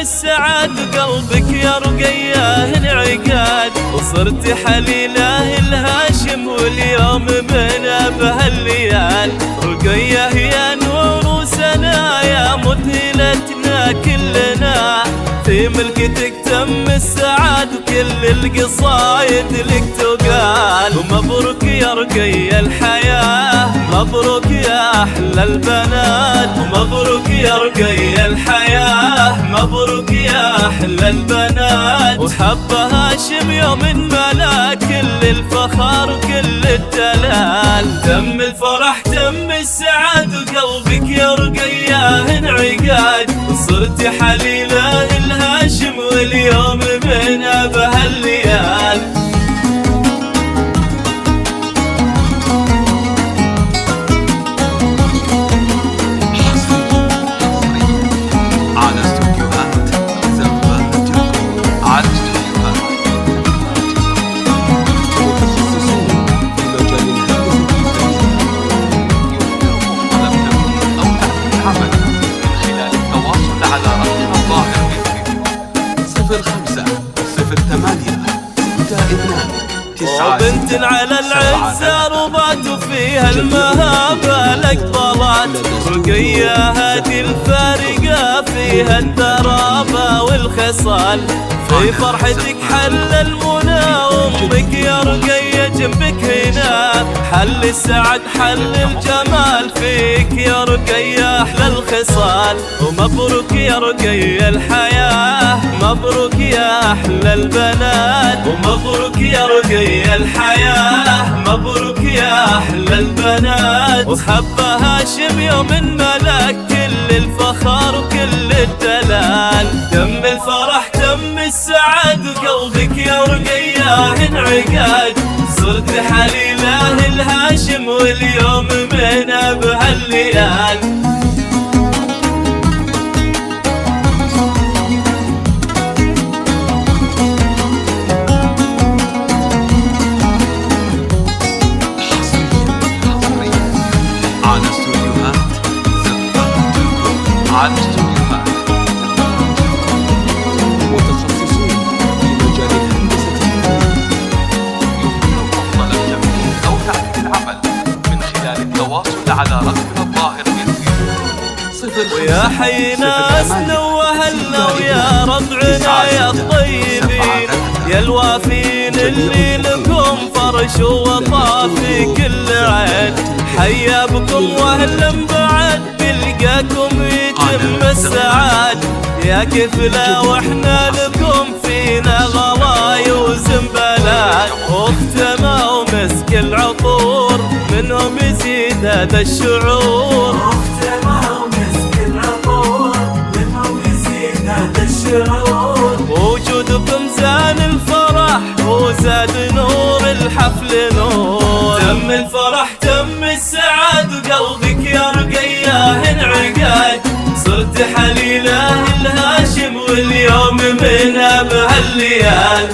السعاد قلبك يا رقية انعقاد، وصرت حليله الهاشم واليوم من بهالليال. رقية يا نور سنا يا مذهلتنا كلنا، في ملكتك تم السعاد وكل القصايد لك تقال. ومبروك يا رقية الحياة، مبروك يا أحلى البنات، ومبروك يا رقية الحياة، مبروك يا أحلى البنات. وحب هاشم يوم ملا كل الفخر وكل الدلال، تم الفرح تم السعاد وقلبك يا رقية انعقاد، وصرت حليله الهاشم واليوم من بهالليال. وبنت على العزة ربات فيها المهابة لك طلعت. رقية هذه الفارقة فيها الدرابة والخصال، في فرحتك حل المنى وامك يا رقية جنبك هنا. حل السعد حل الجمال فيك يا رقية احلى الخصال. ومبروك يا رقية الحياة، مبروك يا احلى البنات، ومبروك يا رقية الحياة، مبروك يا احلى البنات. وحب هاشم يوم ملاك كل الفخر وكل الدلال، تم الفرح تم السعاد وقلبك يا رقية انعقاد، صرت حليله الهاشم واليوم من بهالليال. على استوديوهات متخصصون في مجال الهندسة يمكنكم طلب تمويل أو تعديل العمل من خلال التواصل على رقمنا الظاهر بالفيديو. ويا حي ناسنا وهلنا ويا ربعنا يا الطيبين، يا الوافين اللي لكم فرش ووطا في كل عين. حيا بكم واهلا بعد بلقاكم يتم السعاد، يا كفلة واحنا لكم فينا غلاي وزنبلات. واختموا ومسك العطور منهم يزيد هذا الشعور، واختموا ومسك العطور منهم يزيد هذا الشعور. وجودكم زان الفرح وزاد نور الحفل نور، تم الفرح تم السعاد وقلبك يا رقية انعقاد، صرت حليله الهاشم واليوم من بهالليال.